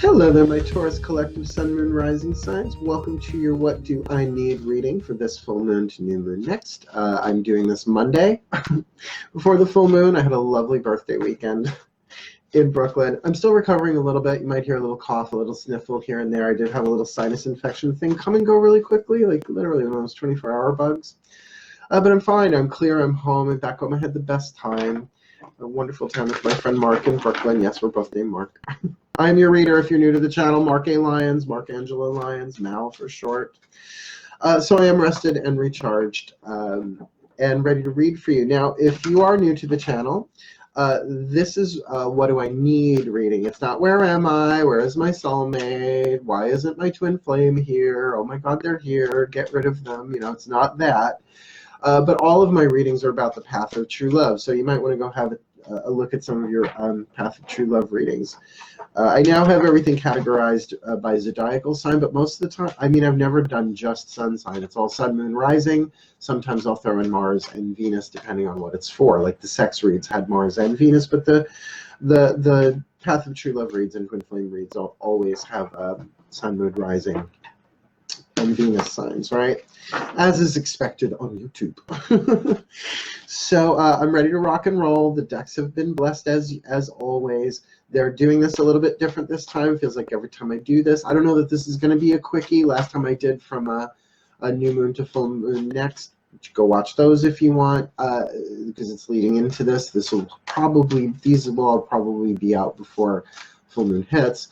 Hello there, my Taurus Collective Sun, Moon, Rising signs. Welcome to your What Do I Need reading for this full moon to new moon next. I'm doing this Monday before the full moon. I had a lovely birthday weekend in Brooklyn. I'm still recovering a little bit. You might hear a little cough, a little sniffle here and there. I did have a little sinus infection thing come and go really quickly, like literally almost 24-hour bugs. But I'm fine. I'm clear. I'm home. I'm back home. I had the best time. A wonderful time with my friend Mark in Brooklyn. Yes, we're both named Mark. I'm your reader if you're new to the channel, Mark A. Lyons, Mark Angelo Lyons, Mal for short. So I am rested and recharged and ready to read for you. Now, if you are new to the channel, this is What Do I Need reading. It's not Where Am I? Where is my soulmate? Why isn't my twin flame here? Oh my God, they're here. Get rid of them. You know, it's not that. But all of my readings are about the path of true love. So you might want to go have a look at some of your path of true love readings. I now have everything categorized by zodiacal sign, but most of the time, I mean, I've never done just sun sign. It's all sun, moon, rising. Sometimes I'll throw in Mars and Venus, depending on what it's for. Like the sex reads had Mars and Venus, but the path of true love reads and twin flame reads always have sun, moon, rising, and Venus signs, right? As is expected on YouTube. So I'm ready to rock and roll. The decks have been blessed as always. They're doing this a little bit different this time. It feels like every time I do this, I don't know that this is going to be a quickie. Last time I did from a new moon to full moon next. Go watch those if you want, because it's leading into this. These will all probably be out before full moon hits.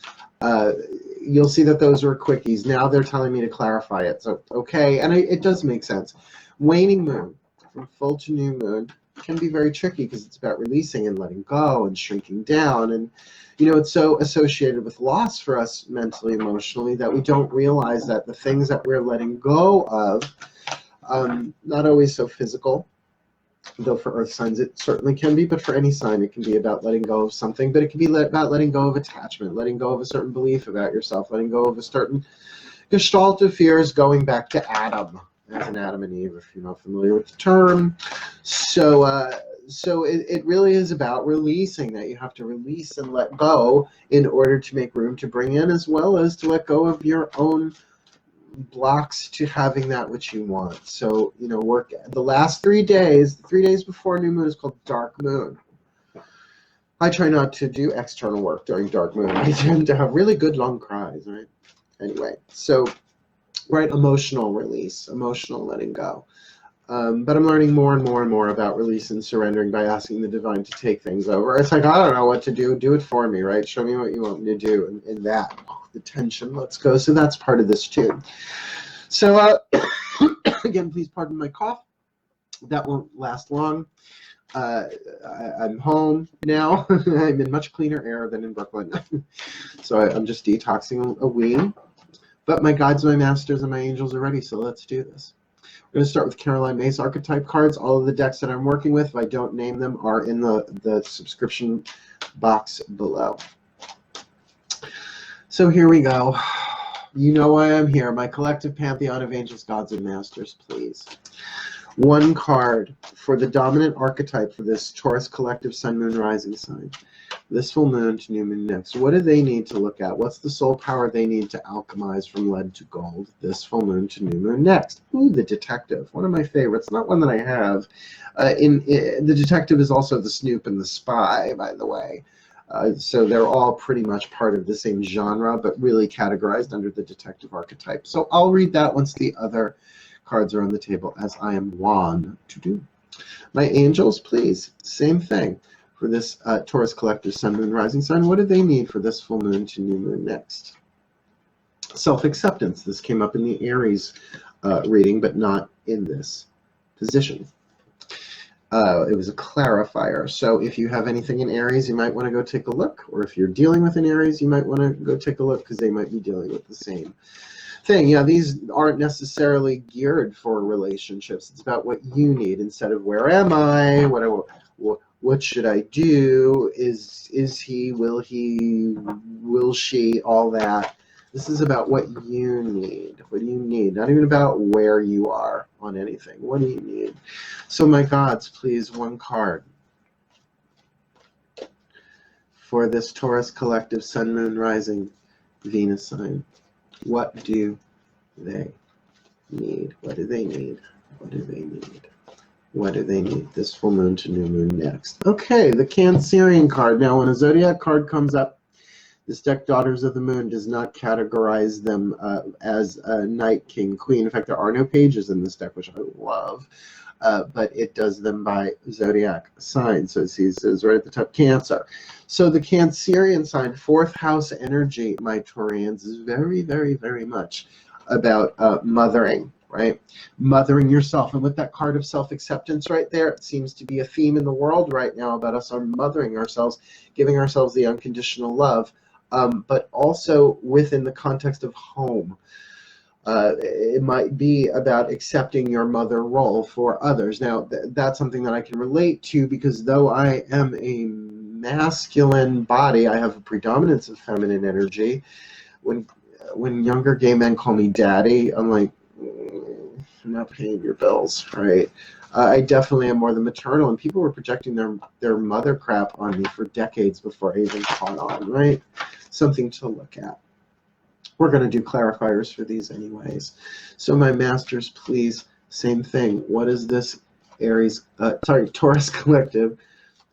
You'll see that those were quickies. Now they're telling me to clarify it. So, okay, and it does make sense. Waning moon from full to new moon can be very tricky because it's about releasing and letting go and shrinking down. And, you know, it's so associated with loss for us mentally, emotionally, that we don't realize that the things that we're letting go of, not always so physical, though for earth signs it certainly can be, but for any sign it can be about letting go of something. But it can be about letting go of attachment, letting go of a certain belief about yourself, letting go of a certain gestalt of fears, going back to Adam, as in Adam and Eve, if you're not familiar with the term. So it really is about releasing, that you have to release and let go in order to make room to bring in, as well as to let go of your own blocks to having that which you want. So, you know, work the last 3 days, 3 days before new moon is called dark moon. I try not to do external work during dark moon. I tend to have really good long cries, right? Anyway, so, right, emotional release, emotional letting go. But I'm learning more and more and more about release and surrendering by asking the divine to take things over. It's like, I don't know what to do. Do it for me, right? Show me what you want me to do. And that, the tension, let's go. So that's part of this too. So again, please pardon my cough. That won't last long. I'm home now. I'm in much cleaner air than in Brooklyn. So I'm just detoxing a wee. But my guides, my masters, and my angels are ready. So let's do this. We're going to start with Caroline May's archetype cards. All of the decks that I'm working with, if I don't name them, are in the subscription box below. So here we go. You know why I'm here. My collective pantheon of angels, gods, and masters, please. One card for the dominant archetype for this Taurus collective sun, moon, rising sign. This full moon to new moon next. What do they need to look at? What's the soul power they need to alchemize from lead to gold this full moon to new moon next? Ooh, the detective. One of my favorites. Not one that I have. The detective is also the snoop and the spy, by the way. So they're all pretty much part of the same genre, but really categorized under the detective archetype. So I'll read that once the other cards are on the table, as I am wont to do. My angels, please. Same thing. For this Taurus collective sun, moon, rising sign, what do they need for this full moon to new moon next? Self-acceptance. This came up in the Aries reading, but not in this position. It was a clarifier. So if you have anything in Aries, you might want to go take a look. Or if you're dealing with an Aries, you might want to go take a look, because they might be dealing with the same thing. Yeah, these aren't necessarily geared for relationships. It's about what you need instead of where am I? What should I do? Is he, will she, all that. This is about what you need. What do you need? Not even about where you are on anything. What do you need? So my gods, please, one card for this Taurus collective sun, moon, rising Venus sign. What do they need? What do they need? What do they need? What do they need? This full moon to new moon next. Okay, the Cancerian card. Now, when a zodiac card comes up, this deck, Daughters of the Moon, does not categorize them as a Knight, King, Queen. In fact, there are no pages in this deck, which I love. But it does them by zodiac sign. So it says right at the top, Cancer. So the Cancerian sign, 4th house energy, my Taurians, is very, very, very much about mothering, right? Mothering yourself. And with that card of self-acceptance right there, it seems to be a theme in the world right now about us mothering ourselves, giving ourselves the unconditional love, but also within the context of home. It might be about accepting your mother role for others. Now, that's something that I can relate to, because though I am a masculine body, I have a predominance of feminine energy. When younger gay men call me daddy, I'm like, I'm not paying your bills, right? I definitely am more the maternal, and people were projecting their mother crap on me for decades before I even caught on, right? Something to look at. We're going to do clarifiers for these anyways. So my masters, please, same thing. What is this Taurus collective,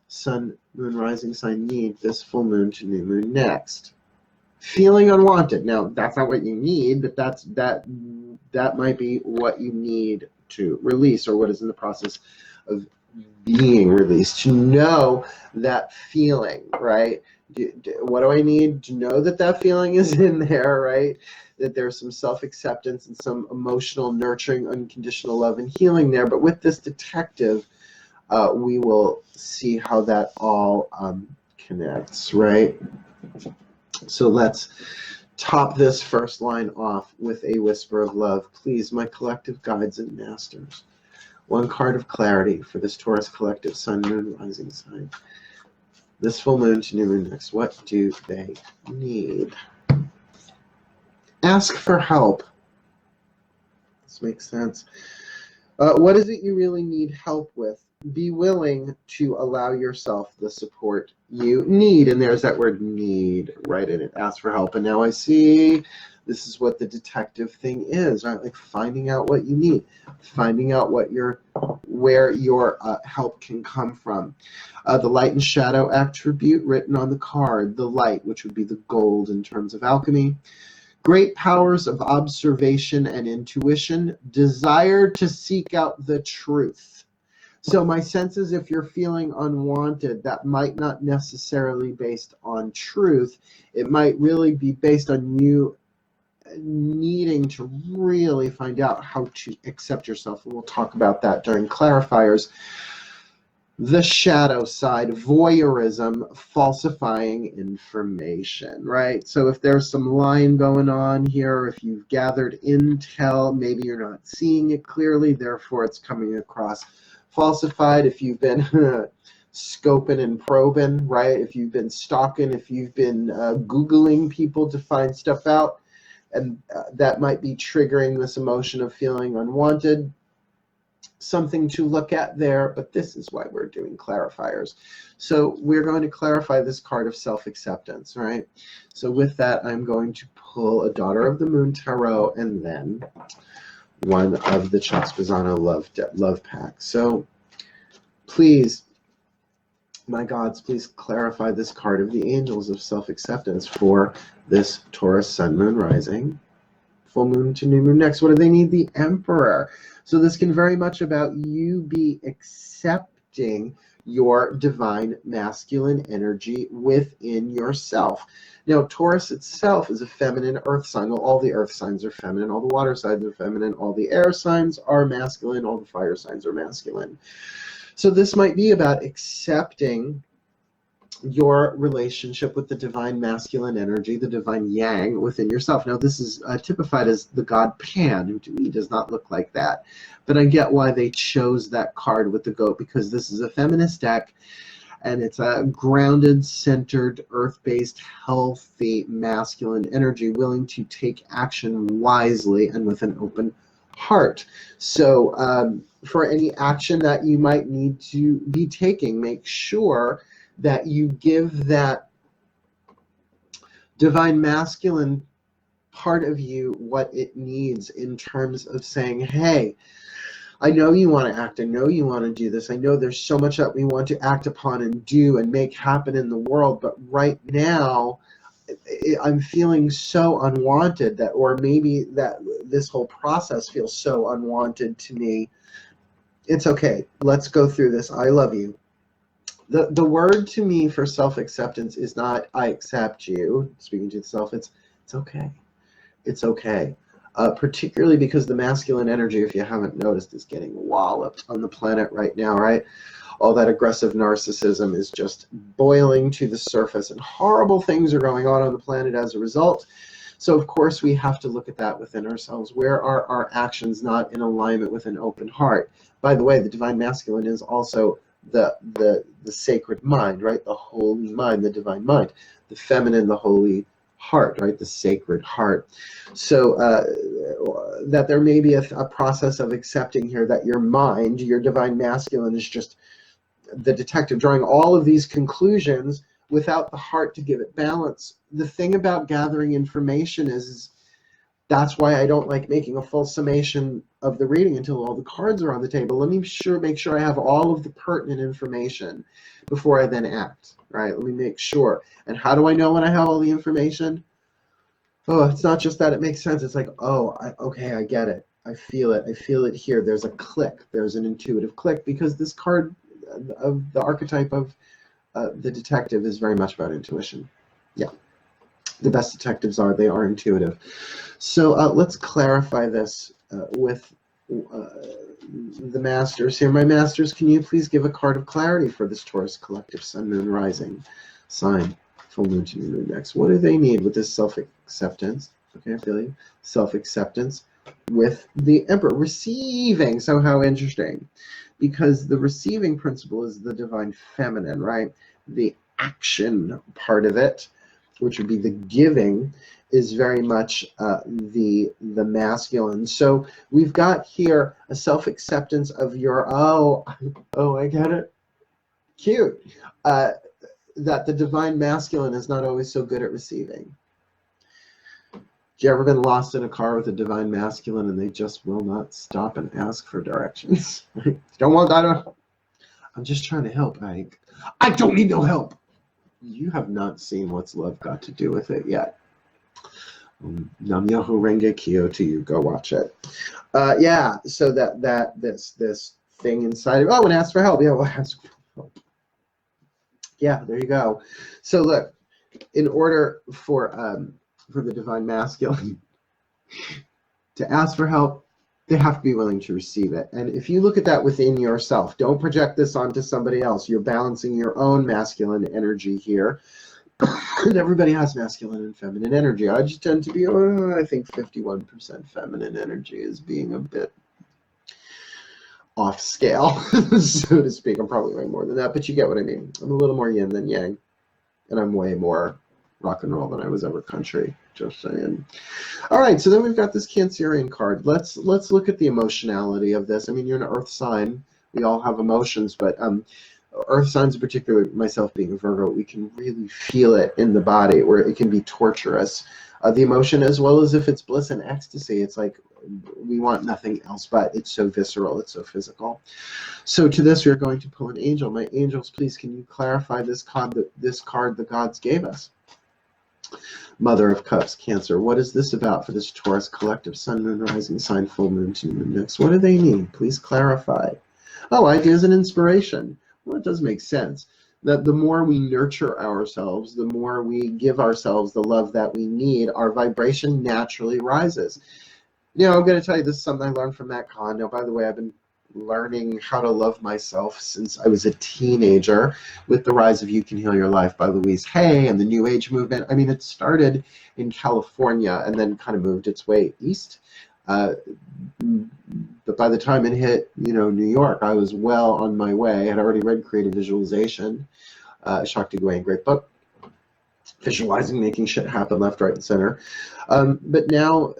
sun, moon, rising sign need this full moon to new moon next? Feeling unwanted. Now, that's not what you need, but that might be what you need to release, or what is in the process of being released. To know that feeling, right? What do I need to know that feeling is in there, right? That there's some self-acceptance and some emotional nurturing, unconditional love and healing there. But with this detective, we will see how that all connects, right? So let's top this first line off with a whisper of love. Please, my collective guides and masters, one card of clarity for this Taurus collective, sun, moon, rising sign. This full moon to new moon next, what do they need? Ask for help. This makes sense. What is it you really need help with? Be willing to allow yourself the support you need. And there's that word need right in it. Ask for help. And now I see this is what the detective thing is, right? Like finding out what you need, finding out where your help can come from. The light and shadow attribute written on the card, the light, which would be the gold in terms of alchemy. Great powers of observation and intuition, desire to seek out the truth. So my sense is, if you're feeling unwanted, that might not necessarily be based on truth. It might really be based on you needing to really find out how to accept yourself. And we'll talk about that during clarifiers. The shadow side, voyeurism, falsifying information, right? So if there's some lying going on here, if you've gathered intel, maybe you're not seeing it clearly, therefore it's coming across falsified. If you've been scoping and probing, right? If you've been stalking, if you've been Googling people to find stuff out, and that might be triggering this emotion of feeling unwanted. Something to look at there, but this is why we're doing clarifiers. So we're going to clarify this card of self-acceptance, right? So with that, I'm going to pull a Daughter of the Moon Tarot and then one of the Chuck Spezzano love pack. So please, my gods, please clarify this card of the Angels of Self-Acceptance for this Taurus Sun, Moon, Rising, full moon to new moon next. What do they need? The Emperor. So this can very much about you be accepting your divine masculine energy within yourself. Now, Taurus itself is a feminine earth sign. Well, all the earth signs are feminine. All the water signs are feminine. All the air signs are masculine. All the fire signs are masculine. So this might be about accepting your relationship with the divine masculine energy, the divine yang within yourself. Now, this is typified as the god Pan, who to me does not look like that. But I get why they chose that card with the goat, because this is a feminist deck, and it's a grounded, centered, earth-based, healthy, masculine energy, willing to take action wisely and with an open heart. So for any action that you might need to be taking, make sure that you give that divine masculine part of you what it needs in terms of saying, hey, I know you want to act. I know you want to do this. I know there's so much that we want to act upon and do and make happen in the world. But right now, I'm feeling so unwanted that, or maybe that this whole process feels so unwanted to me. It's okay. Let's go through this. I love you. The word to me for self-acceptance is not I accept you, speaking to the self. It's okay. It's okay. Particularly because the masculine energy, if you haven't noticed, is getting walloped on the planet right now, right? All that aggressive narcissism is just boiling to the surface, and horrible things are going on the planet as a result. So, of course, we have to look at that within ourselves. Where are our actions not in alignment with an open heart? By the way, the divine masculine is also the sacred mind, right? The holy mind, the divine mind. The feminine, the holy heart, right? The sacred heart. So that there may be a process of accepting here that your mind, your divine masculine, is just the detective drawing all of these conclusions without the heart to give it balance. The thing about gathering information is that's why I don't like making a full summation of the reading until all the cards are on the table. Let me make sure I have all of the pertinent information before I then act, right? Let me make sure. And how do I know when I have all the information? Oh, it's not just that it makes sense. It's like, oh, okay, I get it. I feel it. I feel it here. There's a click. There's an intuitive click, because this card of the archetype of the detective is very much about intuition. Yeah. The best detectives they are intuitive. So let's clarify this with the masters here. My masters, can you please give a card of clarity for this Taurus collective sun, moon, rising sign, full moon to new moon next? What do they need with this self-acceptance? Okay, I feel you. Self-acceptance with the Emperor. Receiving. So how interesting. Because the receiving principle is the divine feminine, right? The action part of it, which would be the giving, is very much the masculine. So we've got here a self-acceptance of your, oh, I get it. Cute. That the divine masculine is not always so good at receiving. You ever been lost in a car with a divine masculine and they just will not stop and ask for directions? Don't want that. I'm just trying to help, Ike. I don't need no help. You have not seen What's Love Got to Do with It yet. Nam-myoho Renge Kyo to you. Go watch it. Yeah, so this thing inside of, oh, and ask for help. Yeah, well, ask for help. Yeah, there you go. So look, in order for the divine masculine to ask for help, they have to be willing to receive it. And if you look at that within yourself, don't project this onto somebody else. You're balancing your own masculine energy here. And everybody has masculine and feminine energy. I just tend to be, I think 51% feminine energy is being a bit off scale, so to speak. I'm probably way more than that, but you get what I mean. I'm a little more yin than yang, and I'm way more rock and roll than I was ever country, just saying. All right, so then we've got this Cancerian card. Let's look at the emotionality of this. I mean, you're an earth sign. We all have emotions, but earth signs in particular, myself being a Virgo, we can really feel it in the body, where it can be torturous. The emotion, as well as if it's bliss and ecstasy, it's like we want nothing else, but it's so visceral, it's so physical. So to this, we're going to pull an angel. My angels, please, can you clarify this card the gods gave us? Mother of Cups, Cancer. What is this about for this Taurus collective sun, moon, rising sign, full moon to moon next? What do they need? Please clarify. Oh, ideas and inspiration. Well, it does make sense that the more we nurture ourselves, the more we give ourselves the love that we need, our vibration naturally rises. You know, I'm going to tell you, this is something I learned from Matt Kahn. Now, by the way, I've been learning how to love myself since I was a teenager with The Rise of You Can Heal Your Life by Louise Hay and the New Age movement. I mean, it started in California and then kind of moved its way east. But by the time it hit, New York, I was well on my way. I had already read Creative Visualization, Shakti Gawain, great book. Visualizing, making shit happen left, right, and center. But now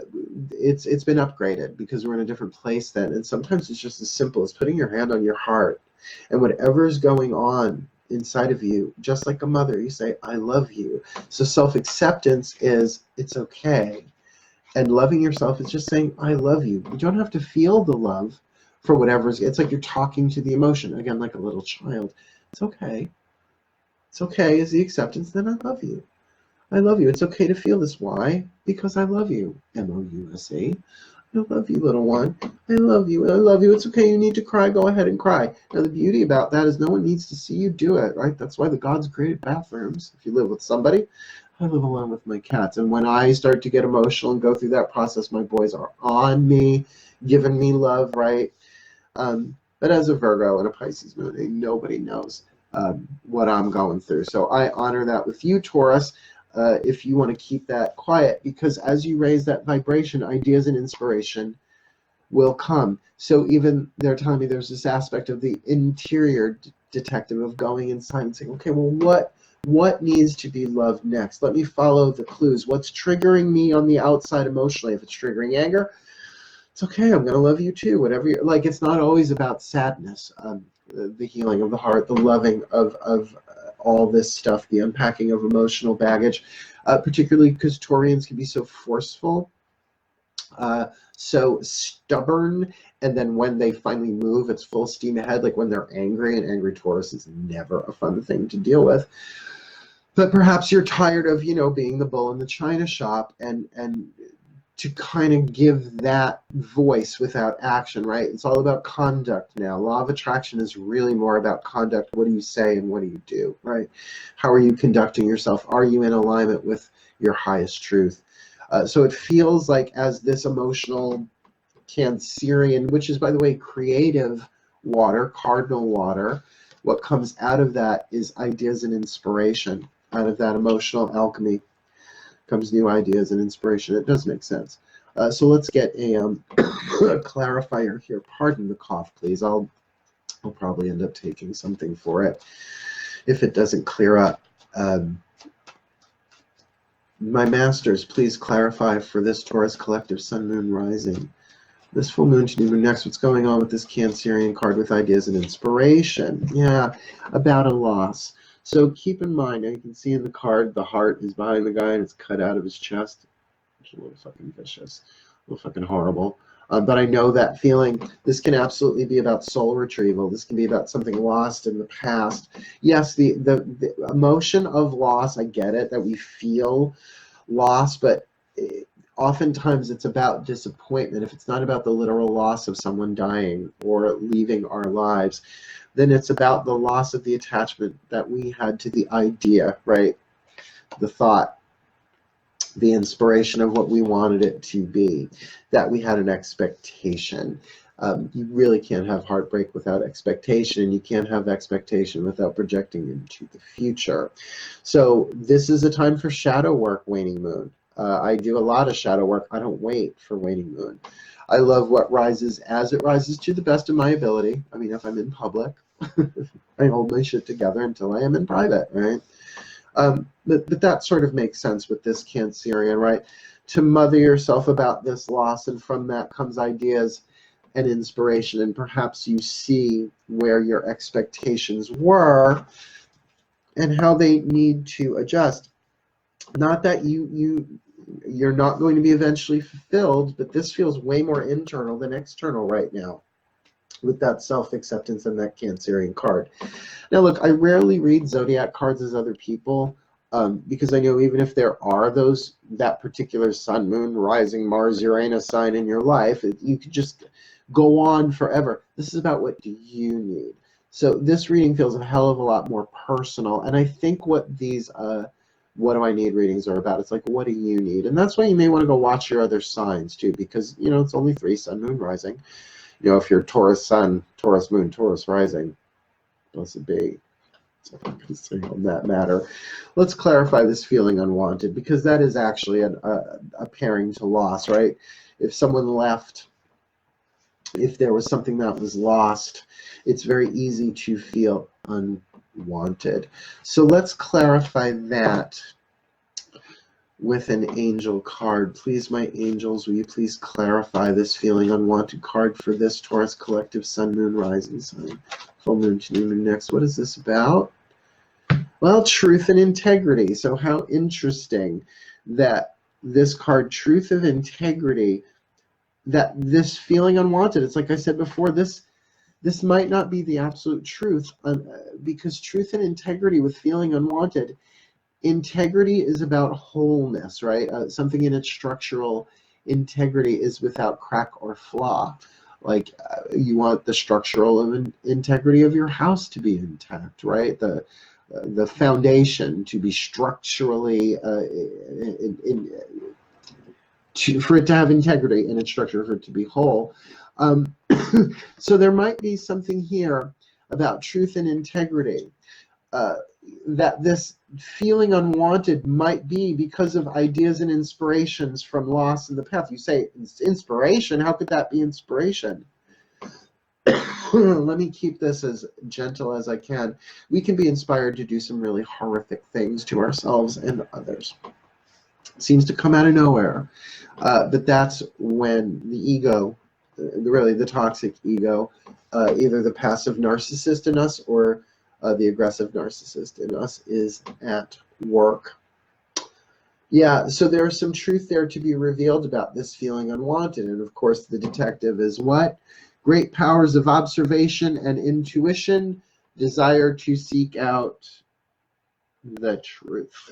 it's been upgraded because we're in a different place then. And sometimes it's just as simple as putting your hand on your heart, and whatever's going on inside of you, just like a mother. You say, I love you. So self-acceptance is, it's okay. And loving yourself is just saying, I love you. You don't have to feel the love for whatever's, it's like you're talking to the emotion, again, like a little child. It's okay. It's okay is the acceptance, then I love you. I love you. It's okay to feel this. Why? Because I love you. M-O-U-S-E. I love you, little one. I love you. I love you. It's okay. You need to cry. Go ahead and cry. Now, the beauty about that is no one needs to see you do it, right? That's why the gods created bathrooms. If you live with somebody, I live alone with my cats. And when I start to get emotional and go through that process, my boys are on me, giving me love, right? But as a Virgo and a Pisces moon, nobody knows what I'm going through. So I honor that with you, Taurus. If you want to keep that quiet, because as you raise that vibration, ideas and inspiration will come. So even they're telling me there's this aspect of the interior detective of going inside and saying, okay, well, what needs to be loved next? Let me follow the clues. What's triggering me on the outside emotionally? If it's triggering anger, it's okay. I'm going to love you too. Whatever you're like, it's not always about sadness. The healing of the heart, the loving of all this stuff, the unpacking of emotional baggage, particularly because Taurians can be so forceful, so stubborn, and then when they finally move, it's full steam ahead, like when they're angry, and angry Taurus is never a fun thing to deal with. But perhaps you're tired of, being the bull in the china shop, and to kind of give that voice without action, right? It's all about conduct now. Law of attraction is really more about conduct. What do you say and what do you do, right? How are you conducting yourself? Are you in alignment with your highest truth? So it feels like as this emotional Cancerian, which is, by the way, creative water, cardinal water, what comes out of that is ideas and inspiration. Out of that emotional alchemy comes new ideas and inspiration. It does make sense. So let's get a clarifier here. Pardon the cough, please. I'll probably end up taking something for it if it doesn't clear up. My masters, please clarify for this Taurus collective Sun, Moon, Rising. This full moon to new moon next. What's going on with this Cancerian card with ideas and inspiration? Yeah, about a loss. So keep in mind, and you can see in the card, the heart is behind the guy and it's cut out of his chest. It's a little fucking vicious, a little fucking horrible. But I know that feeling. This can absolutely be about soul retrieval. This can be about something lost in the past. Yes, the emotion of loss, I get it, that we feel loss, but oftentimes it's about disappointment. If it's not about the literal loss of someone dying or leaving our lives, then it's about the loss of the attachment that we had to the idea, right? The thought, the inspiration of what we wanted it to be, that we had an expectation. You really can't have heartbreak without expectation, and you can't have expectation without projecting into the future. So this is a time for shadow work, waning moon. I do a lot of shadow work. I don't wait for waning moon. I love what rises as it rises to the best of my ability. I mean, if I'm in public, I hold my shit together until I am in private, right? But that sort of makes sense with this Cancerian, right? To mother yourself about this loss, and from that comes ideas and inspiration, and perhaps you see where your expectations were and how they need to adjust. Not that you're not going to be eventually fulfilled, but this feels way more internal than external right now with that self-acceptance and that Cancerian card. Now look, I rarely read zodiac cards as other people, because I know even if there are that particular Sun, Moon, Rising, Mars, Uranus sign in your life, you could just go on forever. This is about what do you need. So this reading feels a hell of a lot more personal, and I think what these what do I need readings are about. It's like, what do you need? And that's why you may want to go watch your other signs too, because it's only 3, Sun, Moon, Rising. If you're Taurus Sun, Taurus Moon, Taurus Rising, blessed be. So I'm going to say on that matter. Let's clarify this feeling unwanted, because that is actually a pairing to loss, right? If someone left, if there was something that was lost, it's very easy to feel unwanted. So let's clarify that with an angel card. Please, my angels, will you please clarify this feeling unwanted card for this Taurus collective Sun, Moon, Rising sign. Full moon to new moon next. What is this about? Well, truth and integrity. So how interesting that this card, truth of integrity, that this feeling unwanted, it's like I said before, this might not be the absolute truth, because truth and integrity with feeling unwanted, integrity is about wholeness, right? Something in its structural integrity is without crack or flaw. Like you want the structural integrity of your house to be intact, right? The foundation to be structurally for it to have integrity in its structure, for it to be whole. So there might be something here about truth and integrity, that this feeling unwanted might be because of ideas and inspirations from loss in the past. You say it's inspiration. How could that be inspiration? Let me keep this as gentle as I can. We can be inspired to do some really horrific things to ourselves and others. It seems to come out of nowhere. But that's when the ego, really the toxic ego, either the passive narcissist in us or the aggressive narcissist in us, is at work. Yeah, so there's some truth there to be revealed about this feeling unwanted. And of course, the detective is what? Great powers of observation and intuition, desire to seek out the truth.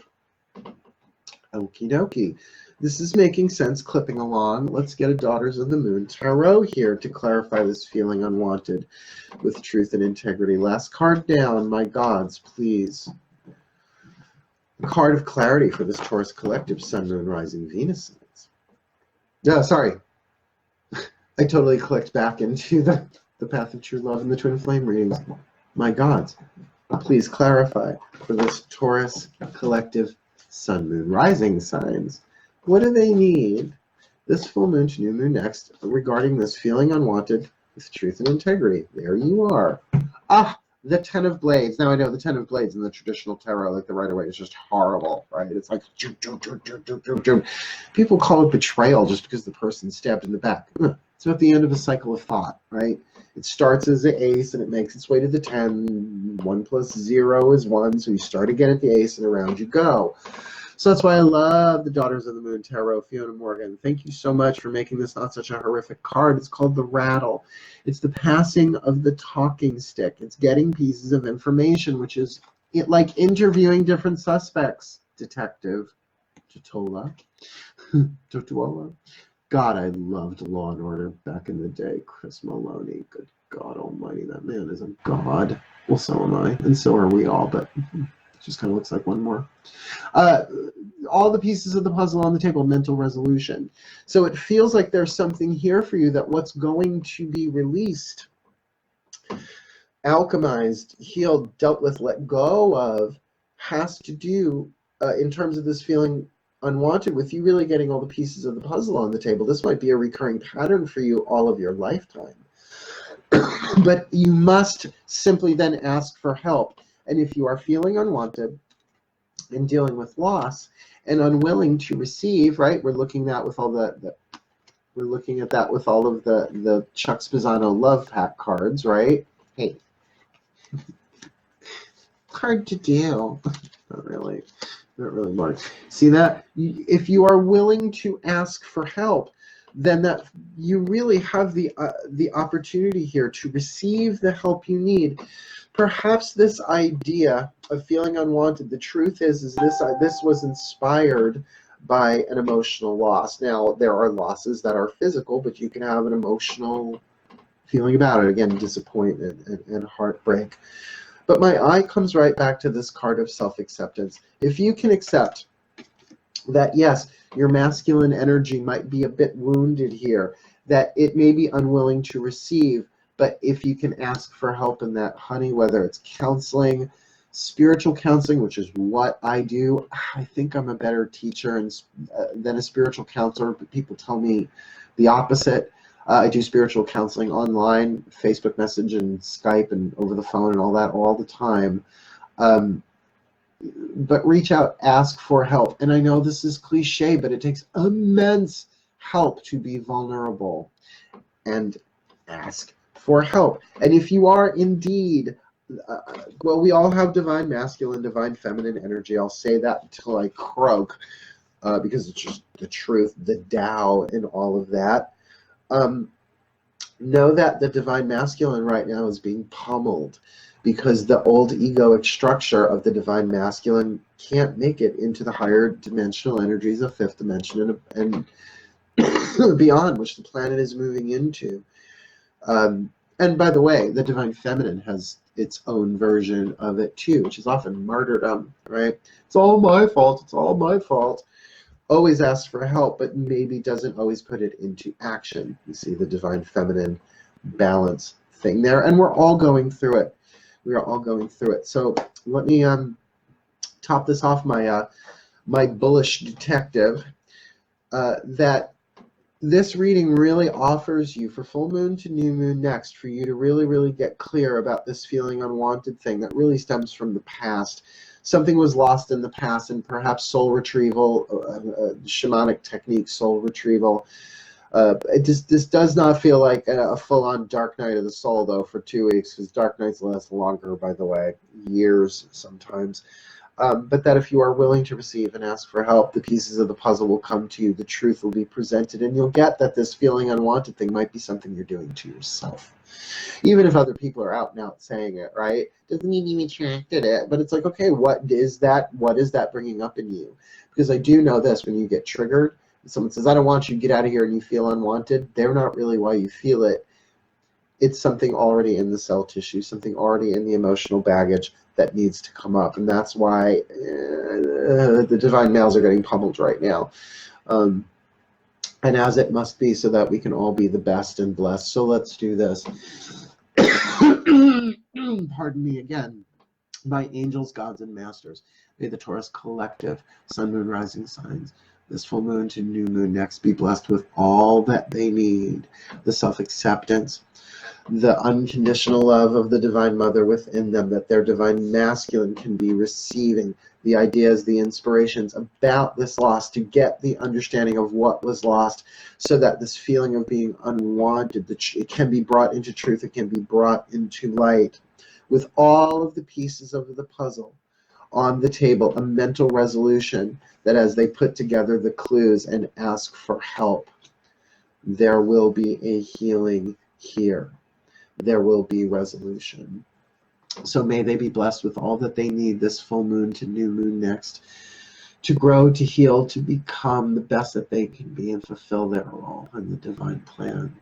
Okie dokie. This is making sense, clipping along. Let's get a Daughters of the Moon Tarot here to clarify this feeling unwanted with truth and integrity. Last card down, my gods, please. A card of clarity for this Taurus collective, Sun, Moon, Rising, Venus signs. Yeah, sorry. I totally clicked back into the Path of True Love and the Twin Flame readings. My gods, please clarify for this Taurus collective, Sun, Moon, Rising signs. What do they need this full moon to new moon next regarding this feeling unwanted with truth and integrity? There you are. Ah, the Ten of Blades. Now I know the Ten of Blades in the traditional tarot, like the Rider-Waite, is just horrible, right? It's like people call it betrayal just because the person's stabbed in the back. It's at the end of a cycle of thought, right? It starts as an ace and it makes its way to the 10. 1 plus 0 is 1, so you start again at the ace and around you go. So that's why I love the Daughters of the Moon Tarot, Fiona Morgan. Thank you so much for making this not such a horrific card. It's called the Rattle. It's the passing of the talking stick. It's getting pieces of information, which is like interviewing different suspects. Detective Totola. Totola. God, I loved Law and Order back in the day. Chris Maloney. Good God almighty, that man is a god. Well, so am I, and so are we all, but just kind of looks like one more. All the pieces of the puzzle on the table, mental resolution. So it feels like there's something here for you, that what's going to be released, alchemized, healed, dealt with, let go of, has to do, in terms of this feeling unwanted, with you really getting all the pieces of the puzzle on the table. This might be a recurring pattern for you all of your lifetime. But you must simply then ask for help. And if you are feeling unwanted and dealing with loss and unwilling to receive, right? We're looking at that with all we're looking at that with all of the Chuck Spezzano love pack cards, right? Hey, hard to do. Not really, Mark. See that? If you are willing to ask for help, then that you really have the opportunity here to receive the help you need. Perhaps this idea of feeling unwanted, the truth is this was inspired by an emotional loss. Now, there are losses that are physical, but you can have an emotional feeling about it. Again, disappointment and heartbreak. But my eye comes right back to this card of self-acceptance. If you can accept that, yes, your masculine energy might be a bit wounded here, that it may be unwilling to receive, but if you can ask for help in that, honey, whether it's counseling, spiritual counseling, which is what I do. I think I'm a better teacher than a spiritual counselor, but people tell me the opposite. I do spiritual counseling online, Facebook message and Skype and over the phone and all that all the time. But reach out, ask for help. And I know this is cliche, but it takes immense help to be vulnerable and ask for help. And if you are indeed well, we all have divine masculine, divine feminine energy. I'll say that until I croak, because it's just the truth, the Tao in all of that. Know that the divine masculine right now is being pummeled because the old egoic structure of the divine masculine can't make it into the higher dimensional energies of fifth dimension and beyond, which the planet is moving into. And by the way, the divine feminine has its own version of it too, which is often martyrdom, right? It's all my fault. It's all my fault. Always asks for help, but maybe doesn't always put it into action. You see the divine feminine balance thing there, and we're all going through it. We are all going through it. So let me top this off my my bullish detective, that this reading really offers you, for full moon to new moon next, for you to really, really get clear about this feeling unwanted thing that really stems from the past. Something was lost in the past, and perhaps soul retrieval, shamanic technique, soul retrieval. This does not feel like a full-on dark night of the soul, though, for 2 weeks, because dark nights last longer, by the way, years sometimes. But that if you are willing to receive and ask for help, the pieces of the puzzle will come to you, the truth will be presented, and you'll get that this feeling unwanted thing might be something you're doing to yourself. Even if other people are out and out saying it, right? Doesn't mean you attracted it, but it's like, okay, what is that? What is that bringing up in you? Because I do know this, when you get triggered, someone says, I don't want you, get out of here, and you feel unwanted, they're not really why you feel it. It's something already in the cell tissue, something already in the emotional baggage that needs to come up. And that's why the divine males are getting pummeled right now. And as it must be, so that we can all be the best and blessed. So let's do this. Pardon me again. My angels, gods, and masters, may the Taurus collective, sun, moon, rising signs, this full moon to new moon next, be blessed with all that they need. The self-acceptance, the unconditional love of the divine mother within them, that their divine masculine can be receiving the ideas, the inspirations about this loss, to get the understanding of what was lost, so that this feeling of being unwanted, it can be brought into truth, it can be brought into light, with all of the pieces of the puzzle on the table, a mental resolution that as they put together the clues and ask for help, there will be a healing here. There will be resolution. So may they be blessed with all that they need this full moon to new moon next, to grow, to heal, to become the best that they can be, and fulfill their role in the divine plan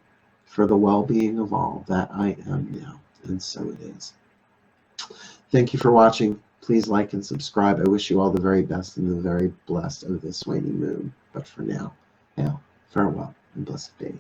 for the well-being of all that I am now. And so it is. Thank you for watching. Please like and subscribe. I wish you all the very best and the very blessed of this waning moon. But for now, hail, farewell, and blessed day.